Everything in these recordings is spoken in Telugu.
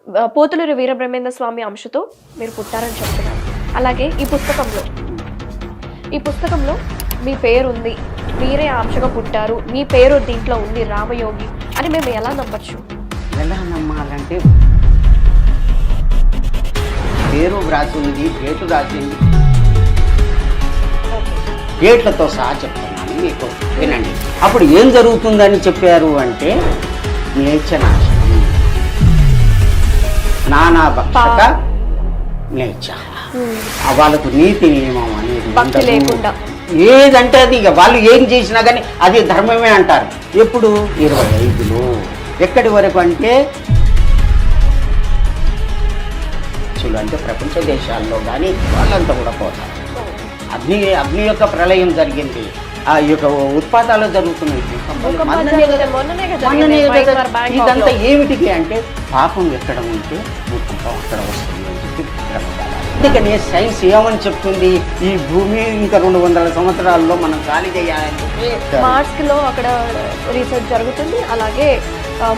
పోతులూరి వీరబ్రహ్మేంద్ర స్వామి అంశతో మీరు పుట్టారని చెప్తున్నారు. అలాగే ఈ పుస్తకంలో మీ పేరు ఉంది, మీరే ఆ అంశగా పుట్టారు, మీ పేరు దీంట్లో ఉంది రామయోగి అని మేము ఎలా నమ్మచ్చు? ఎలా నమ్మాలంటే పేరు వ్రాసి ఉంది, డేటు రాసింది, డేట్లతో సహా చెప్తున్నాను మీకు, వినండి. అప్పుడు ఏం జరుగుతుందని చెప్పారు అంటే మ్లేచ్ఛనాశనం, నానా భక్షక మ్లేచ్ఛ. వాళ్ళకు నీతి నియమం అనేది భక్తి లేకుండా ఏదంటే అది ఇక వాళ్ళు ఏం చేసినా కానీ అది ధర్మమే అంటారు. ఎప్పుడు 25లో ఎక్కడి వరకు అంటే అంటే ప్రపంచ దేశాల్లో కానీ వాళ్ళంతా కూడా పోతారు. అగ్ని యొక్క ప్రళయం జరిగింది, ఆ యొక్క ఉత్పాతాలు జరుగుతున్నాయి. ఇదంతా ఏమిటికి అంటే పాపం ఎక్కడ ఉంటే భూకంపం అక్కడ వస్తుంది అని చెప్పి అందుకని సైన్స్ ఏమని చెప్తుంది, ఈ భూమి ఇంకా 200 సంవత్సరాల్లో మనం ఖాళీ చేయాలని చెప్పి మార్స్ లో అక్కడ రీసెర్చ్ జరుగుతుంది, అలాగే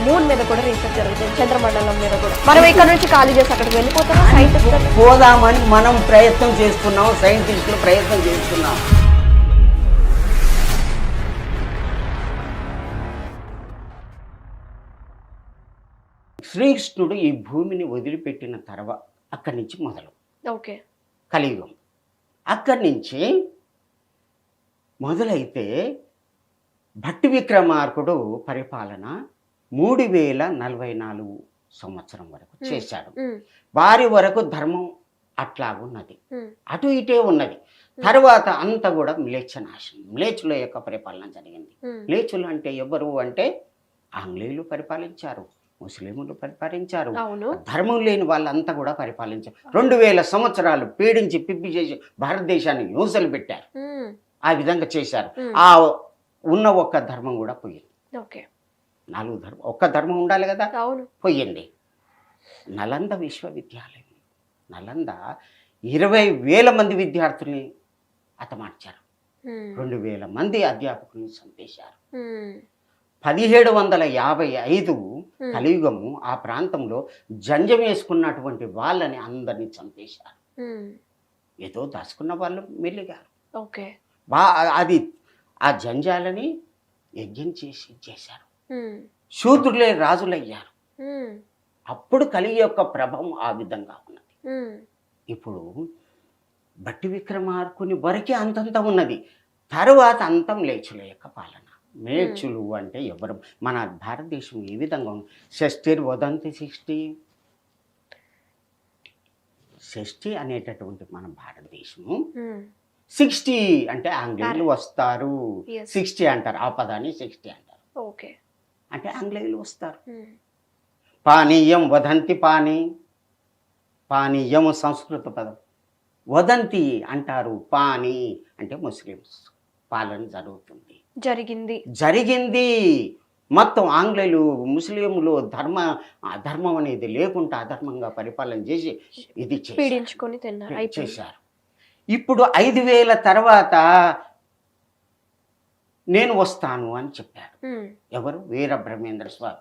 మూన్ మీద కూడా రీసెర్చ్ జరుగుతుంది, చంద్రమండలం మీద కూడా. మనం ఇక్కడ నుంచి ఖాళీ చేసి అక్కడికి వెళ్ళిపోతాం, సైంటిస్ట్ పోదామని మనం ప్రయత్నం చేస్తున్నాం, సైంటిస్టులు ప్రయత్నం చేస్తున్నాం. శ్రీకృష్ణుడు ఈ భూమిని వదిలిపెట్టిన తర్వాత అక్కడి నుంచి మొదలు కలియుగం. అక్కడి నుంచి మొదలైతే భట్టి విక్రమార్కుడు పరిపాలన 3044 సంవత్సరం వరకు చేశాడు. వారి వరకు ధర్మం అట్లాగున్నది, అటు ఇటే ఉన్నది. తర్వాత అంతా కూడా మ్లేచ్ఛనాశనం, మ్లేచ్చుల యొక్క పరిపాలన జరిగింది. మ్లేచ్చులు అంటే ఎవరు అంటే ఆంగ్లేయులు పరిపాలించారు, ముస్లింలు పరిపాలించారు, ధర్మం లేని వాళ్ళంతా కూడా పరిపాలించారు. 2000 సంవత్సరాలు పీడించి పిప్పి చేసి భారతదేశాన్ని యూసలు పెట్టారు. ఆ విధంగా చేశారు. ఆ ఉన్న ఒక్క ధర్మం కూడా పోయింది. 4 ధర్మం, ఒక్క ధర్మం ఉండాలి కదా, పోయింది. నలంద విశ్వవిద్యాలయం, నలంద 20,000 మంది విద్యార్థుల్ని హతమార్చారు, 2,000 మంది అధ్యాపకుల్ని చంపేశారు. 1755 కలియుగము ఆ ప్రాంతంలో జంజం వేసుకున్నటువంటి వాళ్ళని అందరినీ చంపేశారు. ఏదో దాచుకున్న వాళ్ళు మెల్లిగారు. అది ఆ జంజాలని యజ్ఞం చేశారు. శూద్రులే రాజులయ్యారు. అప్పుడు కలిగి యొక్క ప్రభావం ఆ విధంగా ఉన్నది. ఇప్పుడు భట్టి విక్రమార్కుని వరకే అంతంత ఉన్నది, తరువాత అంతం మ్లేచ్చుల యొక్క పాలన. మ్లేచ్చులు అంటే ఎవరు, మన భారతదేశం ఏ విధంగా ఉంది, షష్ఠిర్ వదంతి షష్ఠి అనేటటువంటి మన భారతదేశము 60 అంటే ఆంగ్లేయులు వస్తారు, 60 అంటారు, ఆ పదాన్ని 60 అంటారు. అంటే ఆంగ్లేయులు వస్తారు. పానీయం వదంతి, పానీయము సంస్కృత పదం, వదంతి అంటారు, పానీ అంటే ముస్లిమ్స్ పాలన జరిగింది. మొత్తం ఆంగ్లేయులు ముస్లింలు ధర్మం అనేది లేకుండా అధర్మంగా పరిపాలన చేసి ఇది చేశారు. ఇప్పుడు 5,000 తర్వాత నేను వస్తాను అని చెప్పారు. ఎవరు? వీరబ్రహ్మేంద్ర స్వామి.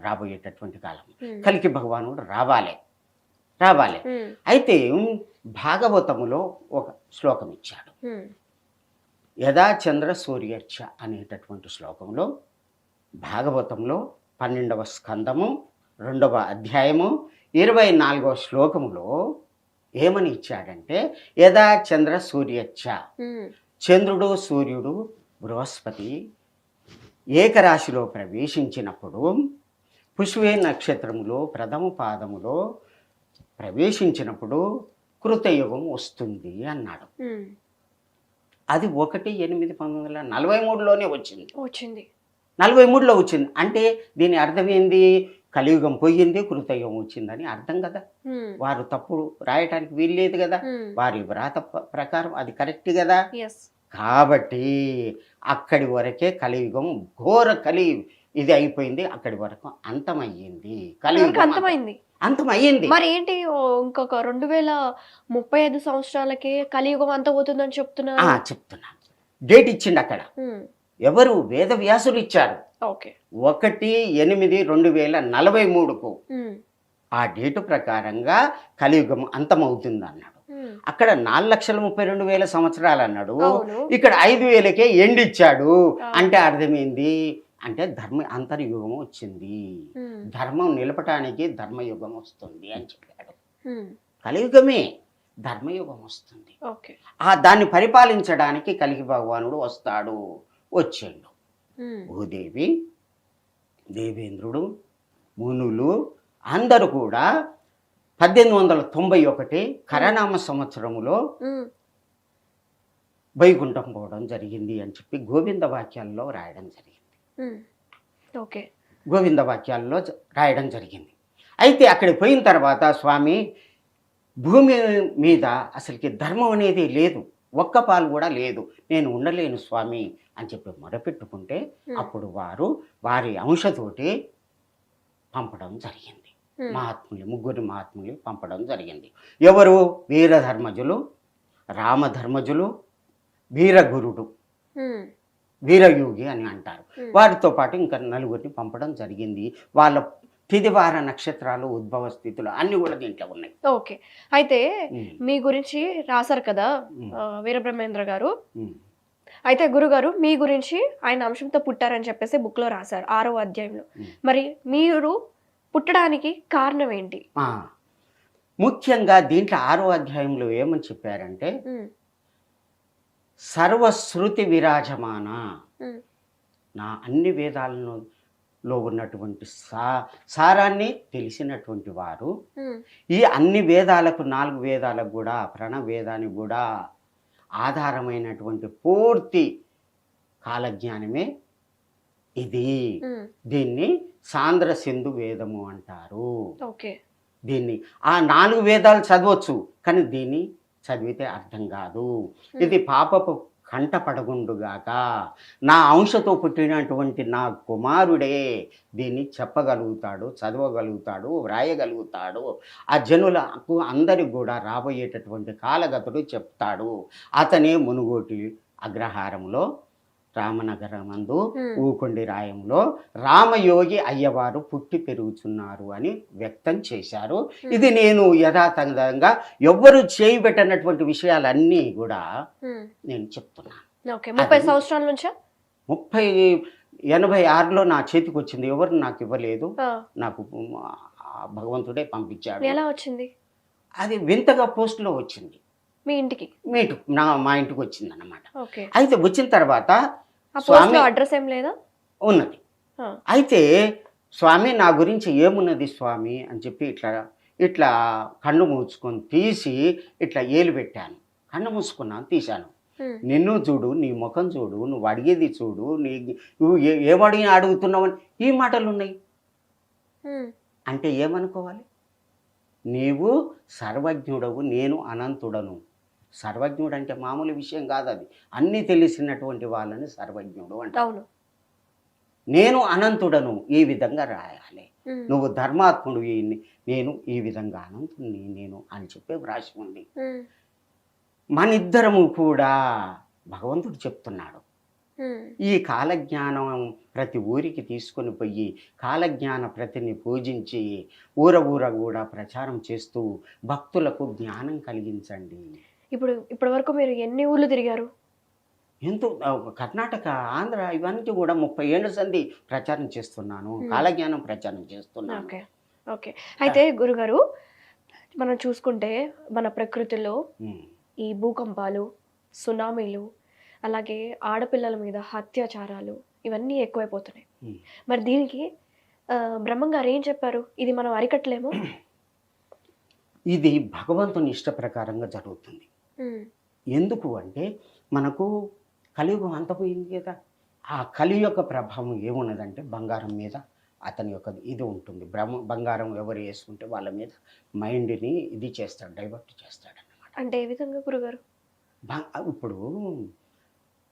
రాబోయేటటువంటి కాలం కలికి భగవానుడు రావాలి. అయితే భాగవతములో ఒక శ్లోకం ఇచ్చాడు, యదా చంద్ర సూర్యచ్చ అనేటటువంటి శ్లోకంలో, భాగవతంలో 12వ స్కందము 2వ అధ్యాయము 24వ శ్లోకములో ఏమని ఇచ్చాడంటే, యదా చంద్ర సూర్యచ్చ, చంద్రుడు సూర్యుడు బృహస్పతి ఏకరాశిలో ప్రవేశించినప్పుడు, పుష్వే నక్షత్రములో ప్రథమ పాదములో ప్రవేశించినప్పుడు కృతయుగం వస్తుంది అన్నాడు. అది 1/8/1943లోనే వచ్చింది. 43లో వచ్చింది. అంటే దీని అర్థం ఏంది? కలియుగం పోయింది, కృతయుగం వచ్చిందని అర్థం కదా. వారు తప్పుడు రాయటానికి వీల్లేదు కదా, వారి వ్రాత ప్రకారం అది కరెక్ట్ కదా. కాబట్టి అక్కడి వరకే కలియుగం, ఘోర కలియుగం ఇది అయిపోయింది, అక్కడి వరకు అంతమయ్యింది, కలియుగం అంతమయ్యింది. మరి ఏంటి ఇంకొక 2035 సంవత్సరాలకే కలియుగం అంతమవుతుందని చెప్తున్నాను. డేట్ ఇచ్చిండు అక్కడ. ఎవరు? వేద వ్యాసులు ఇచ్చారు. 1/8/2043కు ఆ డేటు ప్రకారంగా కలియుగం అంతమవుతుంది అన్నాడు. అక్కడ 4,32,000 సంవత్సరాలు అన్నాడు, అవును. ఇక్కడ 5,000కే ఎండిచ్చాడు. ఆ. అంటే అర్థమైంది అంటే అంతర్యుగం వచ్చింది, ధర్మం నిలపటానికి ధర్మయుగం వస్తుంది అని చెప్పాడు. కలియుగమే ధర్మయుగం వస్తుంది. ఓకే. దాన్ని పరిపాలించడానికి కలిగి భగవానుడు వస్తాడు, వచ్చాడు. భూదేవి, దేవేంద్రుడు, మునులు అందరూ కూడా 1891 కరనామ సంవత్సరములో వైకుంఠం పోవడం జరిగింది అని చెప్పి గోవింద వాక్యాల్లో రాయడం జరిగింది. ఓకే. గోవింద వాక్యాల్లో రాయడం జరిగింది. అయితే అక్కడికి పోయిన తర్వాత స్వామి భూమి మీద అసలుకి ధర్మం అనేది లేదు, ఒక్క పాలు కూడా లేదు, నేను ఉండలేను స్వామి అని చెప్పి మొరపెట్టుకుంటే అప్పుడు వారు వారి అంశతోటి పంపడం జరిగింది. మహాత్ములు, ముగ్గురు మహాత్ములు పంపడం జరిగింది. ఎవరు? వీరధర్మజులు, రామధర్మజులు, వీరగురుడు, వీరయోగి అని అంటారు. వారితో పాటు ఇంకా నలుగురిని పంపడం జరిగింది. వాళ్ళ తిదివార నక్షత్రాలు, ఉద్భవ స్థితులు అన్ని కూడా దీంట్లో ఉన్నాయి. ఓకే. అయితే మీ గురించి రాశారు కదా వీరబ్రహ్మేంద్ర గారు. అయితే గురుగారు మీ గురించి ఆయన అంశంతో పుట్టారని చెప్పేసి బుక్ లో రాశారు 6వ అధ్యాయంలో. మరి మీరు పుట్టడానికి కారణం ఏంటి? ముఖ్యంగా దీంట్లో 6వ అధ్యాయంలో ఏమని చెప్పారంటే సర్వశ్రుతి విరాజమాన, నా అన్ని వేదాలను లో ఉన్నటువంటి సారాన్ని తెలిసినటువంటి వారు ఈ అన్ని వేదాలకు 4 వేదాలకు కూడా ప్రణవేదానికి కూడా ఆధారమైనటువంటి పూర్తి కాలజ్ఞానమే ఇది. దీన్ని సాంద్ర సింధు వేదము అంటారు. దీన్ని ఆ 4 వేదాలు చదవచ్చు, కానీ దీన్ని చదివితే అర్థం కాదు. ఇది పాపపు కంట పడగుండుగాక, నా అంశతో పుట్టినటువంటి నా కుమారుడే దీన్ని చెప్పగలుగుతాడు, చదవగలుగుతాడు, వ్రాయగలుగుతాడు. ఆ జనులకు అందరికి కూడా రాబోయేటటువంటి కాలగతుడు చెప్తాడు. అతనే మునుగోటి అగ్రహారంలో రామనగరమందు ఊకొండి రాయంలో రామయోగి అయ్యవారు పుట్టి పెరుగుతున్నారు అని వ్యక్తం చేశారు. ఇది నేను యథాతథంగా ఎవ్వరు చేయబెట్టనటువంటి విషయాలన్నీ కూడా నేను చెప్తున్నాను. 30 సంవత్సరాల నుంచా? 86లో నా చేతికి వచ్చింది, ఎవరు నాకు ఇవ్వలేదు, నాకు భగవంతుడే పంపించాడు. ఎలా వచ్చింది? అది వింతగా పోస్టులో వచ్చింది. మీ ఇంటికి? మా ఇంటికి వచ్చింది అన్నమాట. ఓకే. అయితే వచ్చిన తర్వాత స్వామి అడ్రస్ ఏం లేదా? ఉన్నది. అయితే స్వామి నా గురించి ఏమున్నది స్వామి అని చెప్పి ఇట్లా కన్ను మూసుకొని తీసి ఇట్లా ఏలు పెట్టాను. కన్ను మూసుకున్నాను, తీశాను. నిన్ను చూడు, నీ ముఖం చూడు, నువ్వు అడిగేది చూడు, నువ్వు ఏమడిగి అడుగుతున్నావని ఈ మాటలు ఉన్నాయి. అంటే ఏమనుకోవాలి? నీవు సర్వజ్ఞుడవు, నేను అనంతుడను. సర్వజ్ఞుడు అంటే మామూలు విషయం కాదు, అది అన్నీ తెలిసినటువంటి వాళ్ళని సర్వజ్ఞుడు అంటారు. నేను అనంతుడను, ఈ విధంగా రాయాలి. నువ్వు ధర్మాత్ముడు, నేను ఈ విధంగా అనంతుడిని నేను అని చెప్పి వ్రాసి ఉంది. మనిద్దరము కూడా భగవంతుడు చెప్తున్నాడు, ఈ కాలజ్ఞానం ప్రతి ఊరికి తీసుకొని పోయి కాలజ్ఞాన ప్రతిని పూజించి ఊర కూడా ప్రచారం చేస్తూ భక్తులకు జ్ఞానం కలిగించండి. ఇప్పటి వరకు మీరు ఎన్ని ఊళ్ళు తిరిగారు? ఎంతో కర్ణాటక, ఆంధ్ర ఇవన్నీ కూడా 30 ఏళ్ళ సంది ప్రచారం చేస్తున్నాను, కాలజ్ఞానం ప్రచారం చేస్తున్నాను. ఓకే. అయితే గురుగారు మనం చూసుకుంటే మన ప్రకృతిలో ఈ భూకంపాలు, సునామీలు, అలాగే ఆడపిల్లల మీద అత్యాచారాలు ఇవన్నీ ఎక్కువైపోతున్నాయి. మరి దీనికి బ్రహ్మంగారు ఏం చెప్పారు? ఇది మనం అరికట్టలేము. ఇది భగవంతుని ఇష్ట ప్రకారంగా జరుగుతుంది. ఎందుకు అంటే మనకు కలియుగం అంతపోయింది కదా, ఆ కలి యొక్క ప్రభావం ఏమున్నదంటే బంగారం మీద అతని యొక్క ఇది ఉంటుంది. బంగారం ఎవరు వేసుకుంటే వాళ్ళ మీద మైండ్ని ఇది చేస్తాడు, డైవర్ట్ చేస్తాడు అన్నమాట. అంటే ఏ విధంగా గురుగారు? ఇప్పుడు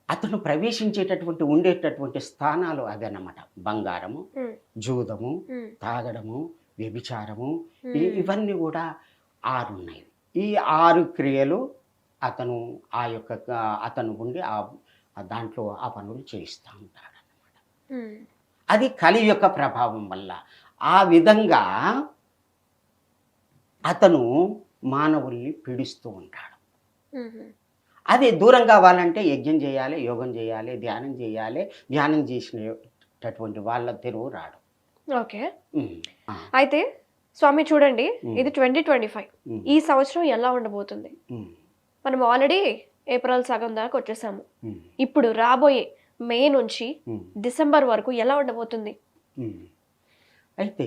అతను ప్రవేశించేటటువంటి ఉండేటటువంటి స్థానాలు అదన్నమాట. బంగారము, జూదము, తాగడము, వ్యభిచారము, ఇవన్నీ కూడా 6 ఉన్నాయి. ఈ 6 క్రియలు అతను ఉండి దాంట్లో ఆ పనులు చేయిస్తూ ఉంటాడు అన్నమాట. అది కలి యొక్క ప్రభావం వల్ల. ఆ విధంగా అతను మానవుల్ని పీడిస్తూ ఉంటాడు. ఉహు. అది దూరం కావాలంటే యజ్ఞం చేయాలి, యోగం చేయాలి, ధ్యానం చేయాలి. ధ్యానం చేసినటువంటి వాళ్ళ తెరువు రాడు. ఓకే. ఉమ్, ఆ, అయితే స్వామి చూడండి, ఉమ్, ఇది 2025. ఉమ్, ఈ సంవత్సరం ఎలా ఉండబోతుంది? ఉమ్, మనం ఆల్రెడీ ఏప్రిల్ సగం దాకా వచ్చేసాము. ఉమ్, ఇప్పుడు రాబోయే మే నుంచి ఉమ్, డిసెంబర్ వరకు ఎలా ఉండబోతుంది? ఉమ్. అయితే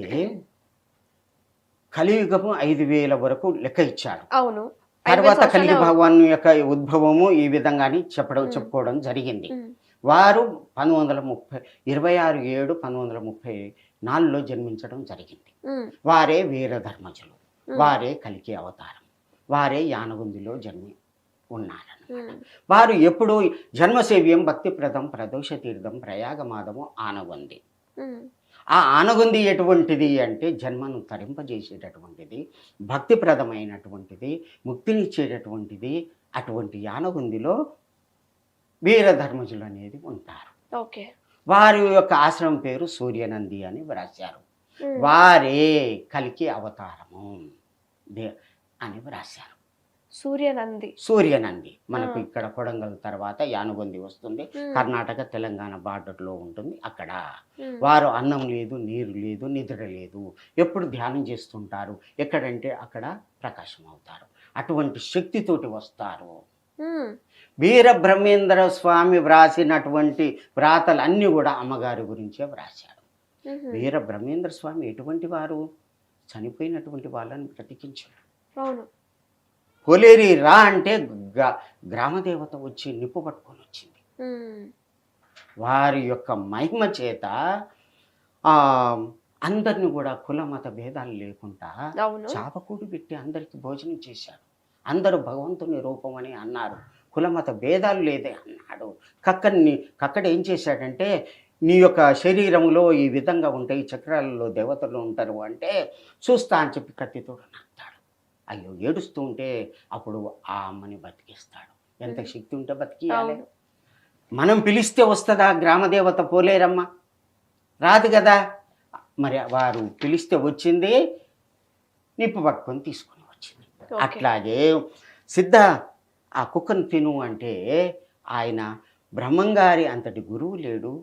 కలియుగము 5,000 వరకు లెక్క ఇచ్చాడు. అవును. తర్వాత 5,000 కలియుగ సంవత్సరాలు. భగవాన్ యొక్క ఉద్భవము ఈ విధంగాని ఉమ్, చెప్పుకోవడం జరిగింది. ఉమ్, వారు 26/6/1934లో జన్మించడం జరిగింది. ఉమ్, వారే వీరధర్మజులు, ఉమ్, వారే కలికి అవతారం, వారే యానగుందిలో జన్మి ఉన్నారన్నమాట. ఉమ్, వారు ఎప్పుడు జన్మసేవ్యం భక్తిప్రదం ప్రదోష తీర్థం ప్రయాగమాదము ఆనగుంది. ఉమ్, ఆ ఆనగుంది ఎటువంటిది అంటే జన్మను తరింపజేసేటటువంటిది, భక్తిప్రదమైనటువంటిది, ముక్తినిచ్చేటటువంటిది. అటువంటి యానగుందిలో వీరధర్మజులు అనేది ఉంటారు. ఓకే. వారి యొక్క ఆశ్రమం పేరు సూర్యనంది అని వ్రాశారు. ఉమ్, వారే కలికి అవతారము అని వ్రాశారు. సూర్యనంది. సూర్యనంది మనకు ఆ. ఇక్కడ కొడంగల్ తర్వాత యానగొంది వస్తుంది. ఉమ్, కర్ణాటక తెలంగాణ బార్డర్లో ఉంటుంది. అక్కడ ఉమ్, వారు అన్నం లేదు, నీరు లేదు, నిద్ర లేదు, ఎప్పుడు ధ్యానం చేస్తుంటారు. ఎక్కడంటే అక్కడ ప్రకాశం అవుతారు. అటువంటి శక్తితోటి వస్తారు. ఉమ్, వీర బ్రహ్మేంద్ర స్వామి వ్రాసినటువంటి వ్రాతలన్నీ కూడా అమ్మగారి గురించే వ్రాశాడు. ఉహు. వీర బ్రహ్మేంద్ర స్వామి ఎటువంటి వారు? చనిపోయినటువంటి వాళ్ళని బ్రతికించాడు. అవును. పొలేరి రా అంటే గ్రామదేవత వచ్చి నిప్పు పట్టుకొని వచ్చింది. ఉమ్, వారి యొక్క మహిమ చేత ఆ అందరిని కూడా కుల మత భేదాలు లేకుండా అవును. చాపకూడి పెట్టి అందరికి భోజనం చేశాడు. అందరూ భగవంతుని రూపం అని అన్నారు. కులమత భేదాలు లేదే అన్నాడు. కక్కడ ఏం చేశాడంటే, నీ యొక్క శరీరంలో ఈ విధంగా ఉంటాయి, చక్రాలలో దేవతలు ఉంటారు అంటే చూస్తా అని చెప్పి కత్తితో నాకుతాడు. అయ్యో ఏడుస్తూ ఉంటే అప్పుడు ఆ అమ్మని బతికిస్తాడు. ఎంత శక్తి ఉంటే బతికియాలి. అవును. మనం పిలిస్తే వస్తుందా గ్రామదేవత పోలేరమ్మ? రాదు కదా. మరి వారు పిలిస్తే వచ్చింది, నిప్పు పట్టుకొని తీసుకొని వచ్చింది. ఓకే. అట్లాగే సిద్ధ ఆ కుక్కను తిను అంటే ఆయన బ్రహ్మంగారి అంతటి గురువు లేడు,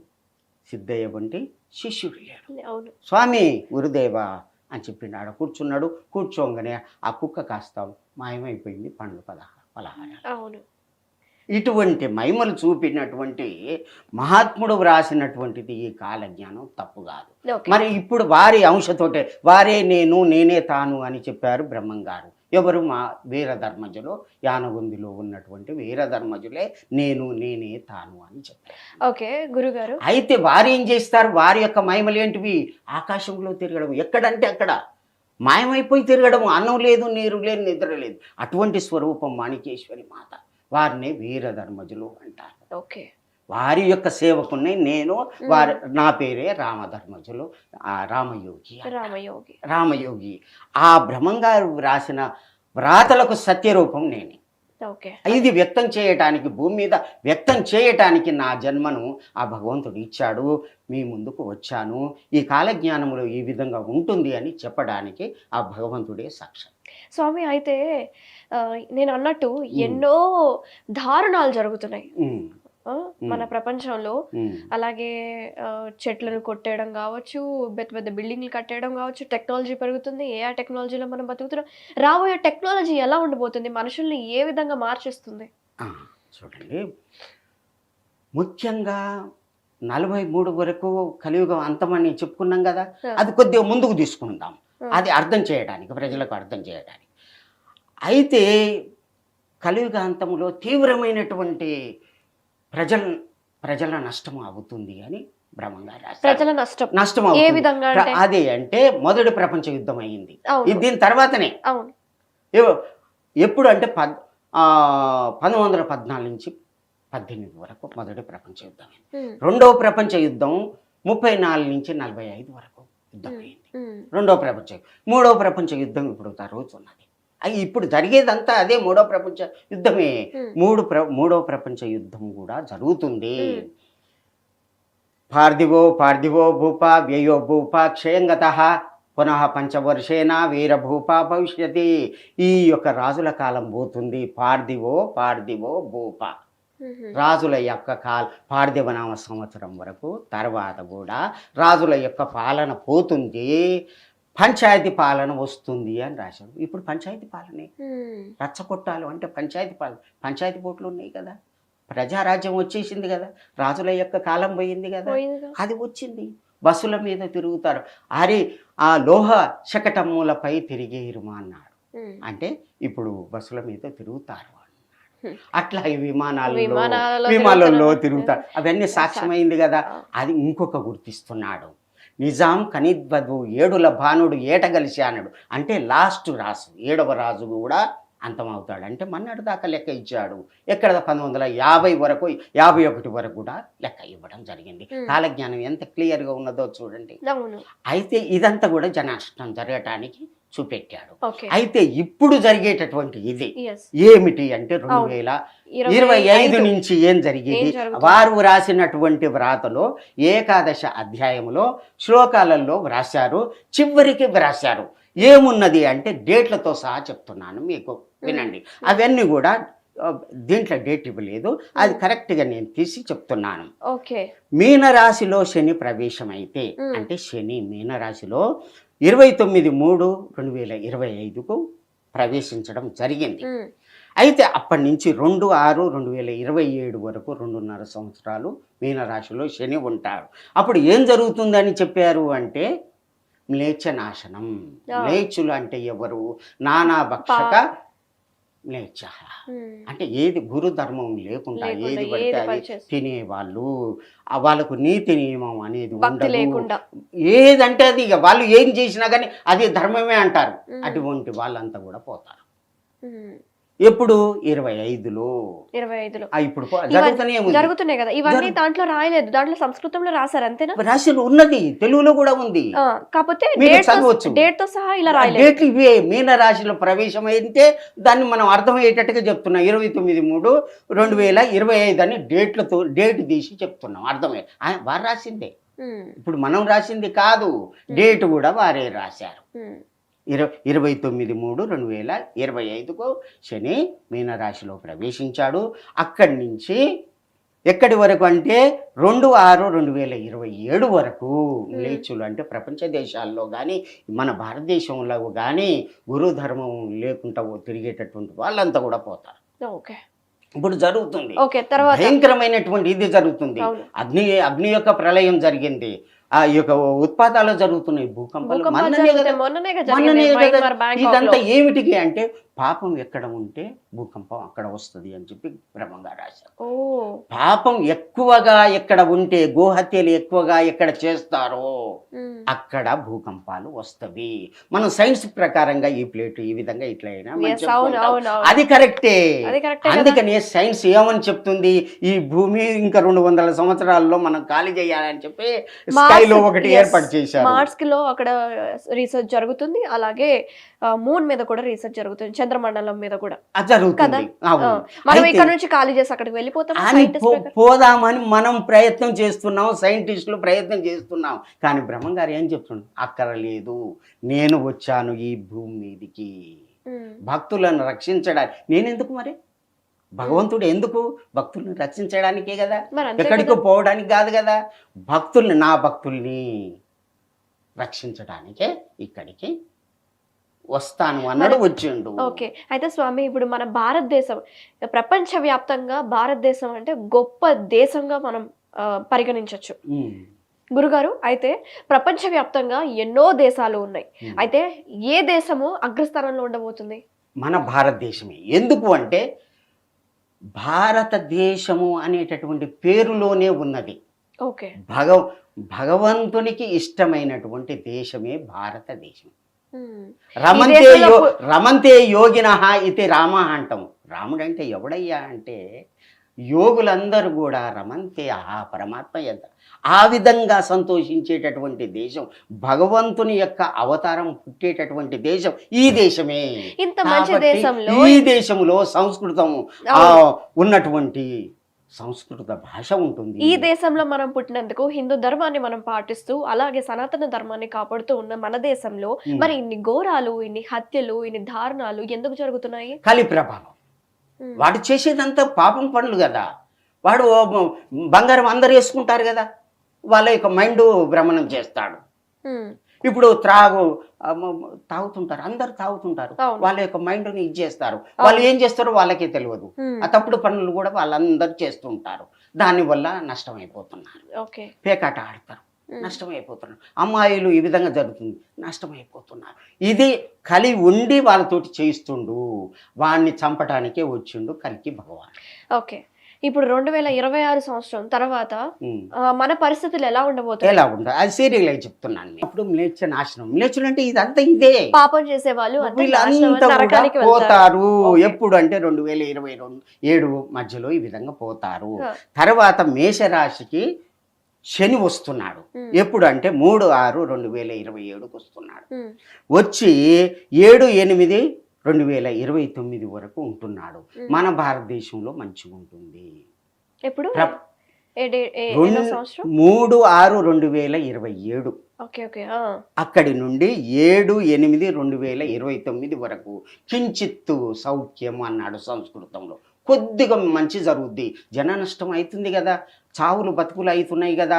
సిద్ధయ్య వంటి శిష్యుడు లేడు. అవును. స్వామి గురుదేవా అని చెప్పిండు. ఆడ కూర్చున్నాడు. కూర్చోగానే ఆ కుక్క కాస్త మాయమైపోయింది, పండ్లు పలహారాలు. అవును. ఇటువంటి మహిమలు చూపినటువంటి మహాత్ముడు వ్రాసినటువంటిది ఈ కాలజ్ఞానం తప్పు కాదు. ఓకే. మరి ఇప్పుడు వారి అంశతోటే వారే నేను, నేనే తాను అని చెప్పారు బ్రహ్మంగారు. ఎవరు? మా వీరధర్మజులు, యానగుందిలో ఉన్నటువంటి వీరధర్మజులే నేను, నేనే తాను అని చెప్పారు. ఓకే గురుగారు. అయితే వారు ఏం చేస్తారు? వారి యొక్క మహిమలు ఏంటివి? ఆకాశంలో తిరగడం, ఎక్కడంటే అక్కడ మాయమైపోయి తిరగడం, అన్నం లేదు, నీరు లేదు, నిద్ర లేదు. అటువంటి స్వరూపం మాణికేశ్వరి మాత. వారిని వీరధర్మజులు అంటారు. ఓకే. వారి యొక్క సేవకుని నేను, వారి నా పేరే రామధర్మజులు, రామయోగి. రామయోగి. రామయోగి ఆ బ్రహ్మంగారు రాసిన వ్రాతలకు సత్యరూపం నేనే. ఓకే. ఇది వ్యక్తం చేయటానికి, భూమి మీద వ్యక్తం చేయటానికి నా జన్మను ఆ భగవంతుడు ఇచ్చాడు. మీ ముందుకు వచ్చాను. ఈ కాలజ్ఞానంలో ఈ విధంగా ఉంటుంది అని చెప్పడానికి ఆ భగవంతుడే సాక్షాత్. స్వామి అయితే నేను అన్నట్టు ఎన్నో దారుణాలు జరుగుతున్నాయి మన ప్రపంచంలో. అలాగే చెట్లను కొట్టేయడం కావచ్చు, పెద్ద పెద్ద బిల్డింగ్లు కట్టేయడం కావచ్చు, టెక్నాలజీ పెరుగుతుంది, ఏఐ టెక్నాలజీలో మనం బతుకుతున్నాం. రాబోయే టెక్నాలజీ ఎలా ఉండబోతుంది? మనుషుల్ని ఏ విధంగా మార్చేస్తుంది? చూడండి, ముఖ్యంగా 43 వరకు కలియుగం అంతమని చెప్పుకున్నాం కదా. అది కొద్దిగా ముందుకు తీసుకుందాం, అది అర్థం చేయడానికి, ప్రజలకు అర్థం చేయడానికి. అయితే కలియుగ అంతంలో తీవ్రమైనటువంటి ప్రజల నష్టం అవుతుంది అని బ్రహ్మంగారు రాశారు. ప్రజల నష్టం ఏ విధంగా? అదే అంటే మొదటి ప్రపంచ యుద్ధం అయింది. దీని తర్వాతనే. అవును. ఎప్పుడు అంటే 1914 నుంచి 18 వరకు మొదటి ప్రపంచ యుద్ధం అయింది. రెండవ ప్రపంచ యుద్ధం 34 నుంచి 45 వరకు యుద్ధం అయింది. రెండవ ప్రపంచ యుద్ధం. మూడవ ప్రపంచ యుద్ధం ఇప్పుడు జరుగుతున్నది. ఇప్పుడు జరిగేదంతా అదే మూడవ ప్రపంచ యుద్ధమే. మూడవ ప్రపంచ యుద్ధం కూడా జరుగుతుంది. పార్థివో భూప వ్యయో భూప క్షయంగత పునః పంచవర్షేణ వీరభూప భవిష్యతి. ఈ యొక్క రాజుల కాలం పోతుంది. పార్థివో పార్థివో భూప, రాజుల యొక్క పార్థివనామ సంవత్సరం వరకు. తర్వాత కూడా రాజుల యొక్క పాలన పోతుంది, పంచాయతీ పాలన వస్తుంది అని రాశాడు. ఇప్పుడు పంచాయతీ పాలనే, రచ్చకొట్టాలు అంటే పంచాయతీ పాలన. పంచాయతీ పోట్లు ఉన్నాయి కదా, ప్రజారాజ్యం వచ్చేసింది కదా, రాజుల యొక్క కాలం పోయింది కదా, అది వచ్చింది. బస్సుల మీద తిరుగుతారు. అరే ఆ లోహ శకటములపై తిరిగేరుమా అన్నాడు. అంటే ఇప్పుడు బస్సుల మీద తిరుగుతారు అన్నాడు. అట్లా ఈ విమానాలలో తిరుగుతారు. అవన్నీ సాక్ష్యమైంది కదా. అది ఇంకొక గుర్తిస్తున్నాడు. నిజాం కనిద్వధు ఏడుల భానుడు ఏటగలిసి అన్నాడు. అంటే లాస్ట్ రాజు, 7వ రాజు కూడా అంతమవుతాడు. అంటే మన్నాడు దాకా లెక్క ఇచ్చాడు. ఎక్కడ 1950 వరకు 51 వరకు కూడా లెక్క ఇవ్వడం జరిగింది. కాలజ్ఞానం ఎంత క్లియర్గా ఉన్నదో చూడండి. అయితే ఇదంతా కూడా జనాష్టం జరగటానికి చూపెట్టాడు. అయితే ఇప్పుడు జరిగేటటువంటి ఇది ఏమిటి అంటే 2025 నుంచి ఏం జరిగేది, వారు వ్రాసినటువంటి వ్రాతలో ఏకాదశ అధ్యాయంలో శ్లోకాలలో వ్రాశారు. చివరికి వ్రాశారు ఏమున్నది అంటే డేట్లతో సహా చెప్తున్నాను మీకు, వినండి. అవన్నీ కూడా దీంట్లో డేట్ ఇవ్వలేదు, అది కరెక్ట్గా నేను తీసి చెప్తున్నాను. మీనరాశిలో శని ప్రవేశం అయితే, అంటే శని మీనరాశిలో 29/3/2025కు ప్రవేశించడం జరిగింది. అయితే అప్పటి నుంచి 2/6/2027 వరకు 2.5 సంవత్సరాలు మీనరాశిలో శని ఉంటాడు. అప్పుడు ఏం జరుగుతుందని చెప్పారు అంటే మ్లేచ్ఛ నాశనం. మ్లేచ్ఛులు అంటే ఎవరు? నానా భక్షక మ్లేచ్ఛ అంటే ఏది గురు ధర్మం లేకుండా ఏది పడితే అది తినేవాళ్ళు, వాళ్ళకు నీతి నియమం అనేది ఉండదు. ఏదంటే అది ఇక వాళ్ళు ఏం చేసినా కానీ అది ధర్మమే అంటారు. అటువంటి వాళ్ళంతా కూడా పోతారు. ఎప్పుడు 25లో ఇప్పుడు జరుగుతున్నాయి కదా ఇవన్నీ. దాంట్లో రాయలేదు, దాంట్లో సంస్కృతంలో రాశారు అంతేనా? రాసి ఉన్నది, తెలుగులో కూడా ఉంది. కాకపోతే చదవచ్చు, డేట్ తో సహా ఇలా రాయలేదు. డేట్లు ఇవే. మీన రాశిలో ప్రవేశం అయితే దాన్ని మనం అర్థమయ్యేటట్టుగా చెప్తున్నాం. 29/3/2025 అని డేట్ తీసి చెప్తున్నాం, అర్థమయ్యే. వారు రాసిందే, ఇప్పుడు మనం రాసింది కాదు. డేట్ కూడా వారే రాశారు. 29/3/2025కు శని మీనరాశిలో ప్రవేశించాడు. అక్కడి నుంచి ఎక్కడి వరకు అంటే 2/6/2027 వరకు మ్లేచ్ఛులు అంటే ప్రపంచ దేశాల్లో కానీ మన భారతదేశంలో కానీ గురు ధర్మం లేకుండా తిరిగేటటువంటి వాళ్ళంతా కూడా పోతారు. ఇప్పుడు జరుగుతుంది భయంకరమైనటువంటి ఇది జరుగుతుంది. అగ్ని యొక్క ప్రళయం జరిగింది. ఆ యొక్క ఉత్పాతాలు జరుగుతున్నాయి, భూకంపాలు ఇదంతా ఏమిటికి అంటే పాపం ఎక్కడ ఉంటే భూకంపం అక్కడ వస్తుంది అని చెప్పి బ్రహ్మంగా రాశారు. పాపం ఎక్కువగా ఎక్కడ ఉంటే, గోహత్యలు ఎక్కువగా ఎక్కడ చేస్తారో అక్కడ భూకంపాలు వస్తవి. మనం సైన్స్ ప్రకారంగా ఈ ప్లేట్ ఈ విధంగా ఇట్లా అయినా అది కరెక్టే. అందుకని సైన్స్ ఏమని చెప్తుంది, ఈ భూమి ఇంకా 200 సంవత్సరాల్లో మనం ఖాళీ చేయాలని చెప్పి స్కైలో ఒకటి ఏర్పాటు చేశారు. మార్స్ లో అక్కడ రీసెర్చ్ జరుగుతుంది, అలాగే మూన్ మీద కూడా రీసెర్చ్ జరుగుతుంది, చంద్రమండలం మీద కూడా జరుగుతుంది. మనం ఇక్కడ నుంచి ఖాళీ చేసి అక్కడికి వెళ్ళిపోతాం, పోదామని మనం ప్రయత్నం చేస్తున్నాం, సైంటిస్టులు ప్రయత్నం చేస్తున్నాం. కానీ బ్రహ్మంగారు ఏం చెప్తున్నాడు, అక్కర్లేదు, నేను వచ్చాను ఈ భూమి మీదికి భక్తులను రక్షించడానికి. నేనెందుకు మరి? భగవంతుడు ఎందుకు? భక్తుల్ని రక్షించడానికే కదా, ఎక్కడికో పోవడానికి కాదు కదా. భక్తుల్ని, నా భక్తుల్ని రక్షించడానికే ఇక్కడికి వస్తాను అన్నాడు, వచ్చిండు. ఓకే. అయితే స్వామి, ఇప్పుడు మన భారతదేశం ప్రపంచవ్యాప్తంగా భారతదేశం అంటే గొప్ప దేశంగా మనం పరిగణించవచ్చు గురుగారు. అయితే ప్రపంచవ్యాప్తంగా ఎన్నో దేశాలు ఉన్నాయి. అయితే ఏ దేశము అగ్రస్థానంలో ఉండబోతుంది? మన భారతదేశమే. ఎందుకు అంటే భారతదేశము అనేటటువంటి పేరులోనే ఉన్నది. ఓకే. భగవంతునికి ఇష్టమైనటువంటి దేశమే భారతదేశం. రమంతే యోగినః ఇది రామ అంటాం. రాముడు అంటే ఎవడయ్యా అంటే యోగులందరూ కూడా రమంతే పరమాత్మ ఎంత ఆ విధంగా సంతోషించేటటువంటి దేశం, భగవంతుని యొక్క అవతారం పుట్టేటటువంటి దేశం ఈ దేశమే. ఇంత మంచి దేశంలో, ఈ దేశంలో సంస్కృతం ఉన్నటువంటి సంస్కృత భాష ఉంటుంది. ఈ దేశంలో మనం పుట్టినందుకు హిందూ ధర్మాన్ని మనం పాటిస్తూ అలాగే సనాతన ధర్మాన్ని కాపాడుతూ ఉన్న మన దేశంలో మరి ఇన్ని ఘోరాలు, ఇన్ని హత్యలు, ఇన్ని దారుణాలు ఎందుకు జరుగుతున్నాయి? కలి ప్రభావం. వాడు చేసేదంతా పాపం పనులు కదా. వాడు బంగారం అందరు వేసుకుంటారు కదా, వాళ్ళ యొక్క మైండ్ భ్రమణం చేస్తాడు. ఇప్పుడు తాగుతుంటారు, అందరు తాగుతుంటారు, వాళ్ళ యొక్క మైండ్ని ఇది చేస్తారు. వాళ్ళు ఏం చేస్తారో వాళ్ళకే తెలియదు. ఆ తప్పుడు పనులు కూడా వాళ్ళందరూ చేస్తుంటారు. దానివల్ల నష్టమైపోతున్నారు. పేకాట ఆడతారు, నష్టమైపోతున్నారు. అమ్మాయిలు ఈ విధంగా జరుగుతుంది, నష్టమైపోతున్నారు. ఇది కలి ఉండి వాళ్ళతోటి చేయిస్తుండు. వాడిని చంపడానికే వచ్చిండు కల్కి భగవాన్. ఓకే, ఇప్పుడు 2026 సంవత్సరం తర్వాత మన పరిస్థితులు ఎలా ఉండబోతాయి? ఎలా ఉండదు అది సీరియల్ అయి చెప్తున్నాను. ఇప్పుడు మ్లేచ్ఛ నాశనం. మ్లేచ్ఛులు అంటే ఇదంతా ఇదే. పాపం చేసే వాళ్ళు వీళ్ళంతా పోతారు. ఎప్పుడు అంటే 2027 మధ్యలో ఈ విధంగా పోతారు. తర్వాత మేషరాశికి శని వస్తున్నాడు. ఎప్పుడు అంటే 3/6/2027 వస్తున్నాడు. వచ్చి 7/8/2029 వరకు ఉంటున్నాడు. మన భారతదేశంలో మంచిగా ఉంటుంది. ఎప్పుడు 3/6/2027. అక్కడి నుండి 7/8/2029 వరకు కించిత్తు సౌఖ్యం అన్నాడు సంస్కృతంలో. కొద్దిగా మంచి జరుగుద్ది. జన నష్టం అవుతుంది కదా, చావులు బతుకులు అవుతున్నాయి కదా,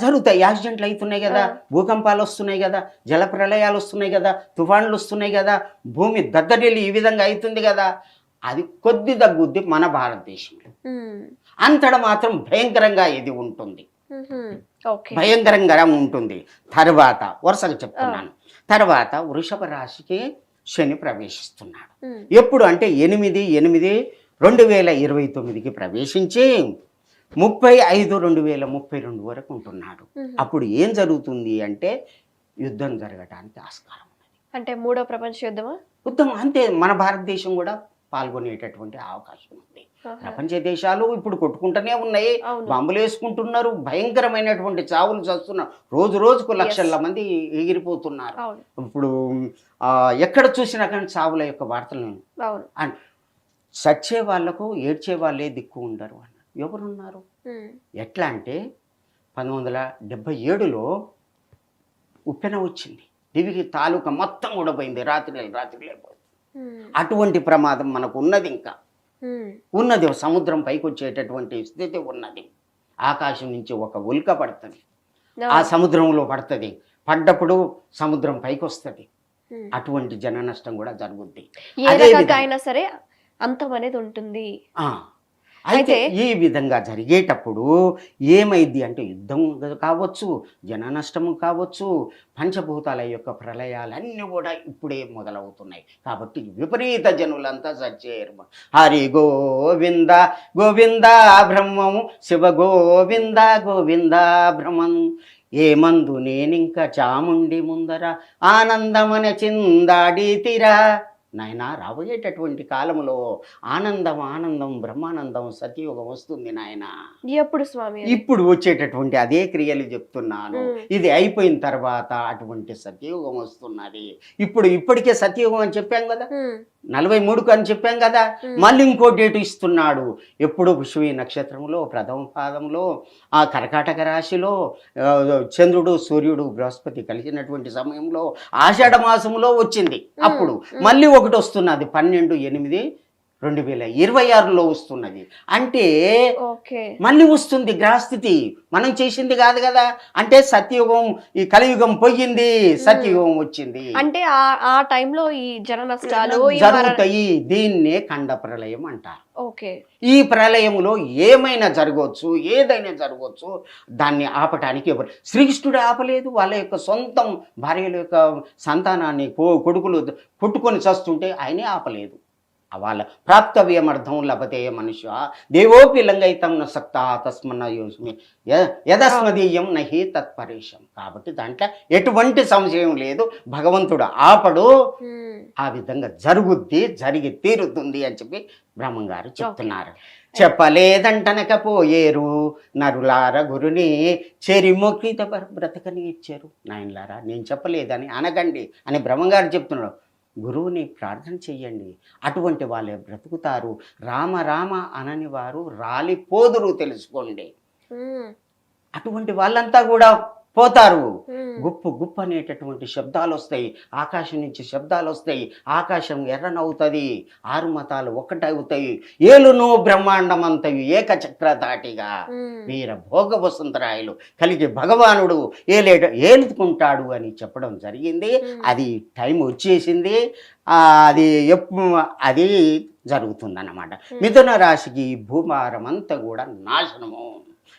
జరుగుతాయి. యాక్సిడెంట్లు అవుతున్నాయి కదా, భూకంపాలు వస్తున్నాయి కదా, జల ప్రళయాలు వస్తున్నాయి కదా, తుఫాన్లు వస్తున్నాయి కదా, భూమి దద్దరిల్లి ఈ విధంగా అవుతుంది కదా, అది కొద్ది తగ్గుద్ది మన భారతదేశంలో. అంతటా మాత్రం భయంకరంగా ఇది ఉంటుంది, భయంకరంగా ఉంటుంది. తర్వాత వరుసగా చెప్తున్నాను. తర్వాత వృషభ రాశికి శని ప్రవేశిస్తున్నాడు. ఎప్పుడు అంటే 8/8/2029 ప్రవేశించి 30/5/2032 వరకు ఉంటున్నాడు. అప్పుడు ఏం జరుగుతుంది అంటే యుద్ధం జరగడానికి ఆస్కారం ఉన్నది. అంటే మూడో ప్రపంచ యుద్ధమా? యుద్ధం అంతే. మన భారతదేశం కూడా పాల్గొనేటటువంటి అవకాశం ఉంది. ప్రపంచ దేశాలు ఇప్పుడు కొట్టుకుంటూనే ఉన్నాయి, బాంబులు వేసుకుంటున్నారు, భయంకరమైనటువంటి చావులు చేస్తున్నారు. రోజు రోజుకు లక్షల మంది ఎగిరిపోతున్నారు. ఇప్పుడు ఎక్కడ చూసినా కానీ చావుల యొక్క వార్తలు. చచ్చే వాళ్లకు ఏడ్చే వాళ్ళే దిక్కు ఉండరు అన్న ఎవరున్నారు. ఎట్లా అంటే 1977లో ఉప్పెన వచ్చింది, దివికి తాలూకా మొత్తం కూడా పోయింది, రాత్రి పోయింది. అటువంటి ప్రమాదం మనకు ఉన్నది, ఇంకా ఉన్నది. సముద్రం పైకి వచ్చేటటువంటి స్థితి ఉన్నది. ఆకాశం నుంచి ఒక ఉల్క పడుతుంది, ఆ సముద్రంలో పడుతుంది, పడ్డప్పుడు సముద్రం పైకి వస్తుంది. అటువంటి జన నష్టం కూడా జరుగుద్ది. అయినా సరే అంతం అనేది ఉంటుంది. అయితే ఈ విధంగా జరిగేటప్పుడు ఏమైంది అంటే యుద్ధం కావచ్చు, జన నష్టము కావచ్చు, పంచభూతాల యొక్క ప్రళయాలన్నీ కూడా ఇప్పుడే మొదలవుతున్నాయి. కాబట్టి విపరీత జనులంతా సచ్చేరు. హరి గోవింద గోవింద బ్రహ్మము, శివ గోవింద గోవింద బ్రహ్మం, ఏ మందు నేనింక చాముండి ముందర ఆనందమన చిందాడి తీరా. నాయన రాబోయేటటువంటి కాలంలో ఆనందం ఆనందం బ్రహ్మానందం సత్యయుగం వస్తుంది నాయన. ఎప్పుడు స్వామి? ఇప్పుడు వచ్చేటటువంటి అదే క్రియలు చెప్తున్నాను. ఇది అయిపోయిన తర్వాత అటువంటి సత్యయుగం వస్తున్నది. ఇప్పటికే సత్యయుగం అని చెప్పాం కదా, 43కు అని చెప్పాం కదా, మళ్ళీ ఇంకో డేటు ఇస్తున్నాడు. ఎప్పుడు పుష్యమి నక్షత్రంలో ప్రథమ పాదంలో ఆ కర్కాటక రాశిలో చంద్రుడు సూర్యుడు బృహస్పతి కలిసినటువంటి సమయంలో ఆషాఢ మాసంలో వచ్చింది. అప్పుడు మళ్ళీ ఒకటి వస్తున్నది 12/8/2026లో వస్తున్నది. అంటే మళ్ళీ వస్తుంది గ్రహస్థితి. మనం చేసింది కాదు కదా. అంటే సత్యయుగం, ఈ కలియుగం పోయింది, సత్యయుగం వచ్చింది. అంటే ఆ టైంలో ఈ జన నష్టాలు జరుగుతాయి. దీన్నే ఖండ ప్రళయం అంటారు. ఈ ప్రళయంలో ఏమైనా జరగవచ్చు, ఏదైనా జరగవచ్చు. దాన్ని ఆపటానికి ఎవరు, శ్రీకృష్ణుడు ఆపలేదు. వాళ్ళ యొక్క సొంతం భార్యల యొక్క సంతానాన్ని కొడుకులు కొట్టుకొని చస్తుంటే ఆయనే ఆపలేదు. వాళ్ళ ప్రాప్తవ్యమర్థం లభతే మనుష్య దేవోపి లింగైతం న సక్త తస్మన్న యోస్మి యదస్మదీయం నహి తత్పరేషం. కాబట్టి దాంట్లో ఎటువంటి సంశయం లేదు, భగవంతుడు ఆపడు. ఆ విధంగా జరుగుద్ది, జరిగి తీరుతుంది అని చెప్పి బ్రహ్మంగారు చెప్తున్నారు. చెప్పలేదంటనకపోయేరు నరులార గురుని చెరిమొక్కిత బ్రతకని ఇచ్చారు. నాయనలారా నేను చెప్పలేదని అనగండి అని బ్రహ్మంగారు చెప్తున్నాడు. గురువుని ప్రార్థన చెయ్యండి, అటువంటి వాళ్ళే బ్రతుకుతారు. రామ రామ అనని వారు రాలిపోదురు తెలుసుకోండి. ఉమ్, అటువంటి వాళ్ళంతా కూడా పోతారు. ఉమ్, గుప్పు గుప్పు అనేటటువంటి శబ్దాలు వస్తాయి, ఆకాశం నుంచి శబ్దాలు వస్తాయి, ఆకాశం ఎర్రనవుతుంది, 6 మతాలు ఒక్కటవుతాయి, ఏలును బ్రహ్మాండమంతయు ఏకచక్రధాటిగా ఉమ్, వీర భోగ వసంతరాయలు కలిగి భగవానుడు ఏలుకుంటాడు అని చెప్పడం జరిగింది. అది టైం వచ్చేసింది. అది అది జరుగుతుందన్నమాట. మిథున రాశికి భూభారం అంతా కూడా నాశనము.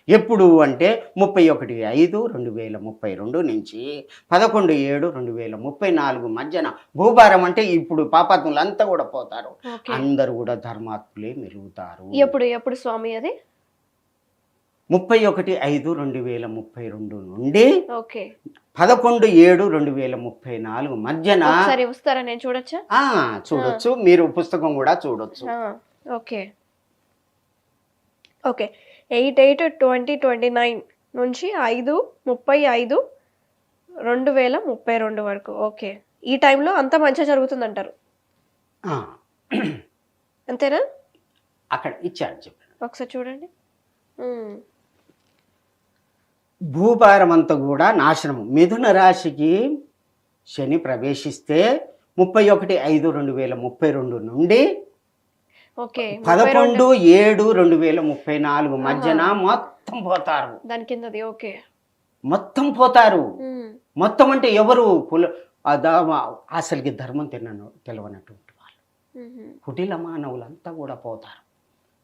ఎప్పుడు అంటే 31/5/2032 నుంచి 11/7/2034 మధ్యన భూభారం అంటే ఇప్పుడు పాపాత్ములంతా కూడా పోతారు, ఓకే. అందరూ కూడా ధర్మాత్ములే మెరుగుతారు. ఎప్పుడు ఎప్పుడు స్వామి అది? 31/5/2032 నుండి ఓకే, 11/7/2034 మధ్యన ఒకసారి వస్తారా, నేను చూడొచ్చా? చూడొచ్చు, మీరు పుస్తకం కూడా చూడొచ్చు. ఓకే ఓకే 8/8/2029 నుంచి 5/35/2032 వరకు. ఓకే, ఈ టైంలో అంత మంచిగా జరుగుతుందంటారు, ఆ, అంతేనా? అక్కడ ఇచ్చాడు చెప్పాడు. ఒకసారి చూడండి. భూభారం అంతా కూడా నాశనము. మిథున రాశికి శని ప్రవేశిస్తే 31/5/2032 నుండి ఓకే 11/7/2034 మధ్యన మొత్తం పోతారు. దాని కిందది. ఓకే, మొత్తం పోతారు. మొత్తం అంటే ఎవరు అసలుకి ధర్మం తెలవనటువంటి వాళ్ళు, కుటిల మానవులంతా కూడా పోతారు.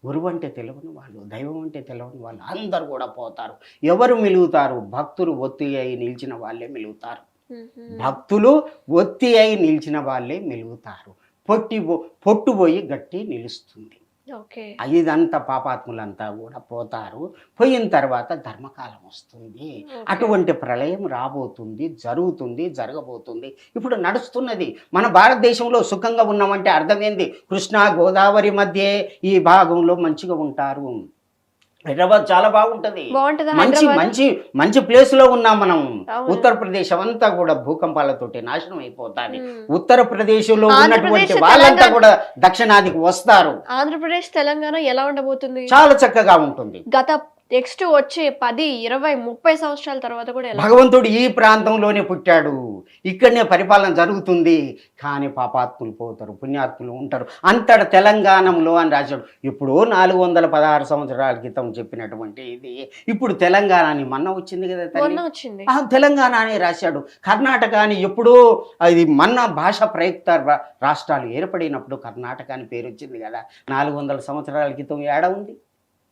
గురువు అంటే తెలియని వాళ్ళు, దైవం అంటే తెలియని వాళ్ళు అందరు కూడా పోతారు. ఎవరు మిలుగుతారు? భక్తులు ఒత్తి అయి నిలిచిన వాళ్ళే మిలుగుతారు. భక్తులు ఒత్తి అయి నిలిచిన వాళ్ళే మిలుగుతారు. పొట్టుపోయి గట్టి నిలుస్తుంది. ఇదంతా పాపాత్ములంతా కూడా పోతారు. పోయిన తర్వాత ధర్మకాలం వస్తుంది. అటువంటి ప్రళయం రాబోతుంది, జరుగుతుంది, జరగబోతుంది. ఇప్పుడు నడుస్తున్నది. మన భారతదేశంలో సుఖంగా ఉన్నామంటే అర్థమైంది, కృష్ణా గోదావరి మధ్య ఈ భాగంలో మంచిగా ఉంటారు. హైదరాబాద్ చాలా బాగుంటది, మంచి మంచి మంచి ప్లేస్ లో ఉన్నాం మనం. ఉత్తరప్రదేశ్ అంతా కూడా భూకంపాలతోటి నాశనం అయిపోతాది. ఉత్తరప్రదేశ్ లో ఉన్నటువంటి వాళ్ళంతా కూడా దక్షిణాదికి వస్తారు. ఆంధ్రప్రదేశ్ తెలంగాణ ఎలా ఉండబోతుంది? చాలా చక్కగా ఉంటుంది. గత నెక్స్ట్ వచ్చే 10, 20, 30 సంవత్సరాల తర్వాత కూడా భగవంతుడు ఈ ప్రాంతంలోనే పుట్టాడు, ఇక్కడనే పరిపాలన జరుగుతుంది. కానీ పాపాత్ములు పోతారు, పుణ్యాత్ములు ఉంటారు. అంతట తెలంగాణలో అని రాశాడు. ఇప్పుడు 416 సంవత్సరాల క్రితం చెప్పినటువంటి ఇది ఇప్పుడు తెలంగాణ అని మొన్న వచ్చింది కదా, వచ్చింది తెలంగాణ అని రాశాడు. కర్ణాటక అని ఎప్పుడో అది మొన్న భాష ప్రయుక్త రాష్ట్రాలు ఏర్పడినప్పుడు కర్ణాటక అని పేరు వచ్చింది కదా. 400 సంవత్సరాల క్రితం ఏడ ఉంది?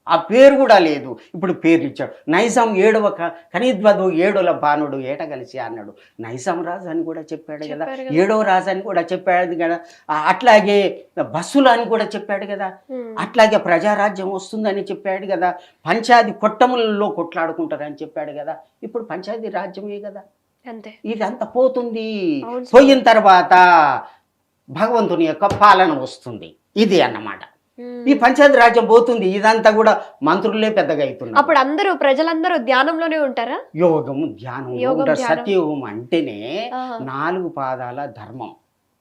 ఆ పేరు కూడా లేదు. ఇప్పుడు పేర్లు ఇచ్చాడు. నైజాం 7వ కనిద్వదు 7ల బాణుడు ఏట కలిసి అన్నాడు. నైజాం రాజు అని కూడా చెప్పాడు కదా, 7వ రాజు అని కూడా చెప్పాడు కదా. అట్లాగే బస్సులు అని కూడా చెప్పాడు కదా. అట్లాగే ప్రజారాజ్యం వస్తుందని చెప్పాడు కదా. పంచాయతీ కొట్టములలో కొట్లాడుకుంటారని చెప్పాడు కదా. ఇప్పుడు పంచాయతీ రాజ్యమే కదా. ఇదంతా పోతుంది. పోయిన తర్వాత భగవంతుని యొక్క పాలన వస్తుంది. ఇది అన్నమాట. ఈ పంచాయతీ రాజ్యం పోతుంది. ఇదంతా కూడా మంత్రులే పెద్దగా అవుతున్నారు. అప్పుడు అందరూ ప్రజలందరూ ధ్యానంలోనే ఉంటారా? యోగము ధ్యానం ఉంటారు. సత్యయోగం అంటేనే 4 పాదాల ధర్మం.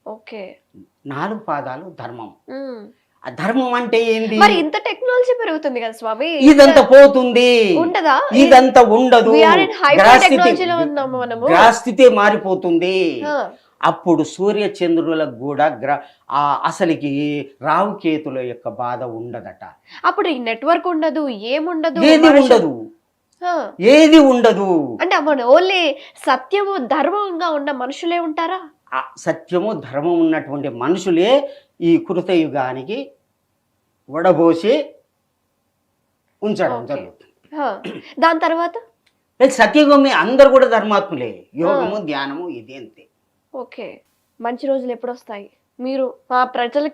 ఓకే, 4 పాదాలు ధర్మం. ఆ ధర్మం అంటే ఏంది? మరి ఇంత టెక్నాలజీ పెరుగుతుంది కదా స్వామి, ఇదంతా పోతుంది. ఉండదా? ఇదంతా ఉండదు. గ్రహస్థితి మారిపోతుంది. అప్పుడు సూర్య చంద్రులకు కూడా అసలుకి రావుకేతుల యొక్క బాధ ఉండదట. అప్పుడు ఈ నెట్వర్క్ ఉండదు, ఏముండదు, ఏది ఉండదు. అంటే ఓన్లీ సత్యము ధర్మంగా ఉన్న మనుషులే ఉంటారా? సత్యము ధర్మం ఉన్నటువంటి మనుషులే ఈ కృతయుగానికి వడబోసి ఉంచడం జరుగుతుంది. దాని తర్వాత సత్యయుగమే అందరు కూడా ధర్మాత్ములే. యోగము ధ్యానము ఇది అంతే. ఓకే, మంచి రోజులు ఎప్పుడు వస్తాయి? మీరు మా ప్రజలకి